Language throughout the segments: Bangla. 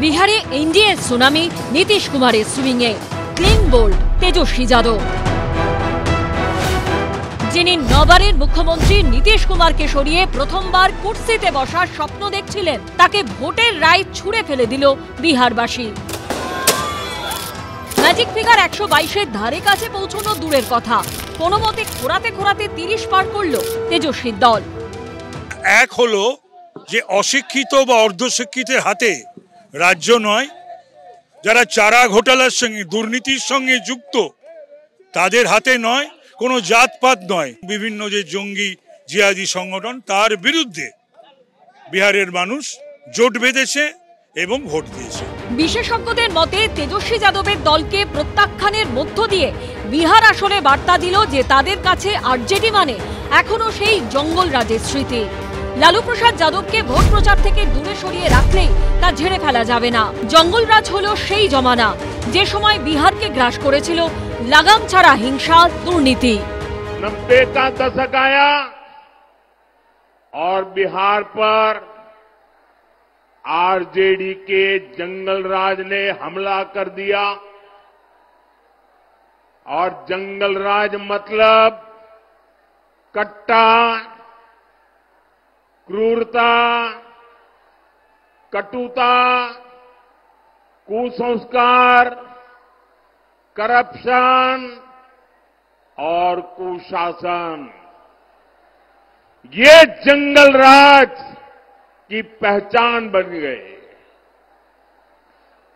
বিহারে এনডিএ সুনামি, নীতিশ কুমারের সুইংয়ে ক্লিন বোল্ড তেজস্বী যাদব। যিনি নবারের মুখ্যমন্ত্রী নীতিশ কুমারকে সরিয়ে প্রথমবার কুর্সিতে বসার স্বপ্ন দেখছিলেন, তাকে ভোটের রায় ছুঁড়ে ফেলে দিল বিহারবাসী। ম্যাজিক ফিগার 122-এর ধারে কাছে পৌঁছানো দূরের কথা, কোনো মতে খোরাতে খোরাতে 30 পার করল তেজস্বীর দল। এক হলো যে অশিক্ষিত বা অর্ধশিক্ষিতের হাতে রাজ্য নয়, যারা চারা ঘোটালার সঙ্গে দুর্নীতির সঙ্গে যুক্ত তাদের হাতে নয়, কোনো জাতপাত নয়, বিভিন্ন যে জঙ্গি জিহাদি সংগঠন তার বিরুদ্ধে বিহারের মানুষ জোট বেঁধেছে এবং ভোট দিয়েছে। বিশেষজ্ঞদের মতে তেজস্বী যাদবের দলকে প্রত্যাখ্যানের মধ্য দিয়ে বিহার আসলে বার্তা দিল যে তাদের কাছে আরজেডি মানে এখনো সেই জঙ্গল রাজের স্মৃতি। লালু প্রসাদ যাদবকে ভোট প্রচার থেকে দূরে সরিয়ে রাখলেই তা ঝেড়ে ফেলা যাবে না। জঙ্গল রাজ হলো সেই জমানা যে সময় বিহারকে গ্রাস করেছিল লাগাম ছাড়া হিংসা, দুর্নীতি। 90 का दशक आया और बिहार पर आरजेडी के जंगल राज ने हमला कर दिया। और जंगल राज मतलब कट्टा, क्रूरता, कटुता, कुसंस्कार, करप्शन और कुशासन, ये जंगल राज की पहचान बन गए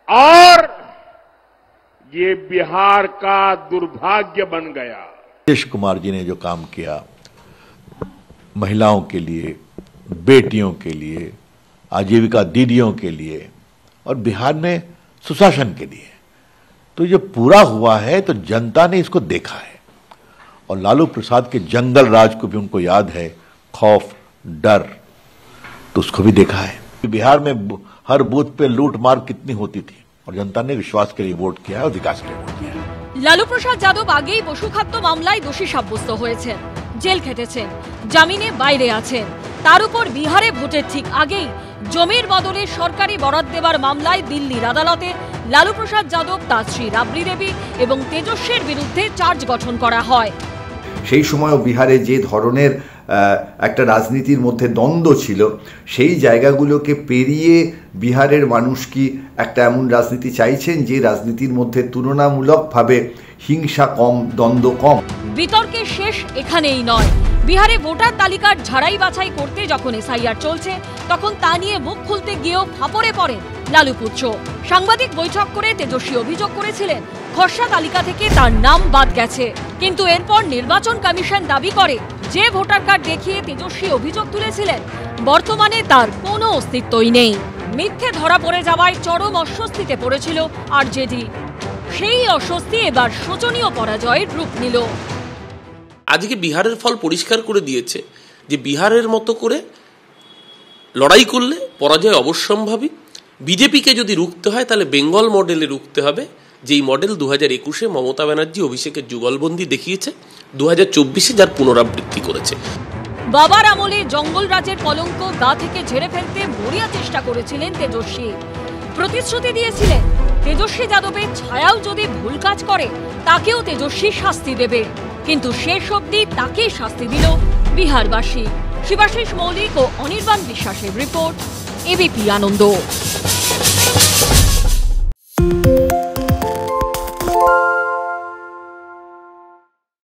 और ये बिहार का दुर्भाग्य बन गया। नीतीश कुमार जी ने जो काम किया महिलाओं के लिए, बेटियों के लिए, आजीविका दीदियों के लिए और बिहार में सुशासन के लिए, तो ये पूरा हुआ है तो जनता ने इसको देखा है। और लालू प्रसाद के जंगल राज को भी उनको याद है, खौफ, डर, तो उसको भी देखा है। बिहार में हर बूथ पे लूट मार कितनी होती थी और जनता ने विश्वास के लिए वोट किया है और विकास के लिए वोट किया है। লালু প্রসাদ যাদব আগেই পশুখাদ্য মামলায় দোষী সাব্যস্ত হয়েছেন, জেল খেটেছেন, জামিনে বাইরে আছেন। তার উপর বিহারে ভোটের ঠিক আগেই জমির বদলে সরকারি বরাদ দেবার মামলায় দিল্লির আদালতে লালু প্রসাদ যাদব, তার স্ত্রী রাবড়ি দেবী এবং তেজস্বীর বিরুদ্ধে চার্জ গঠন করা হয়। সেই সময়ও বিহারে যে ধরনের একটা রাজনীতির মধ্যে দ্বন্দ্ব ছিল, সেই জায়গাগুলোকে পেরিয়ে বিহারের মানুষ কি একটা এমন রাজনীতি চাইছেন যে রাজনীতির মধ্যে তুলনামূলকভাবে হিংসা কম, দ্বন্দ্ব কম। বিতর্কের শেষ এখানেই নয়। বিহারে ভোটার তালিকার ঝাড়াই বাছাই করতে যখন এসআইআর চলছে, তখন তা নিয়ে মুখ খুলতে গিয়েও ফাপড়ে পড়েন লালু পুত্র। সাংবাদিক বৈঠক করে তেজস্বী অভিযোগ করেছিলেন খসড়া তালিকা থেকে তার নাম বাদ গেছে, কিন্তু এরপর নির্বাচন কমিশন দাবি করে যে ভোটার কার্ড দেখিয়ে তেজস্বী অভিযোগ তুলেছিলেন বর্তমানে তার কোনো অস্তিত্বই নেই। মিথ্যে ধরা পড়ে যাওয়ায় চরম অস্বস্তিতে পড়েছিল আরজেডি। সেই অস্বস্তি এবার শোচনীয় পরাজয়ের রূপ নিল। আজকে বিহারের ফল পরিষ্কার করে দিয়েছে যে বিহারের মতো করে লড়াই করলে পরাজয় অবশ্যম্ভাবী। বিজেপিকে যদি রুখতে হয় তাহলে বেঙ্গল মডেলে রুখতে হবে, যেই মডেল 2021-এ মমতা ব্যানার্জি অভিষেকের যুগলবন্দি দেখিয়েছে, 2024-এ যার পুনরাবৃত্তি করেছে। বাবার আমলে জঙ্গল রাজের কলঙ্ক গা থেকে ঝেড়ে ফেলতে মরিয়া চেষ্টা করেছিলেন তেজস্বী। প্রতিশ্রুতি দিয়েছিলেন তেজস্বী যাদবের ছায়াও যদি ভুল কাজ করে তাকেও তেজস্বী শাস্তি দেবে, কিন্তু শেষ অবধি তাকেই শাস্তি দিল বিহারবাসী। শিবাশিস মৌলিক ও অনির্বাণ বিশ্বাসের রিপোর্ট, এবিপি আনন্দ।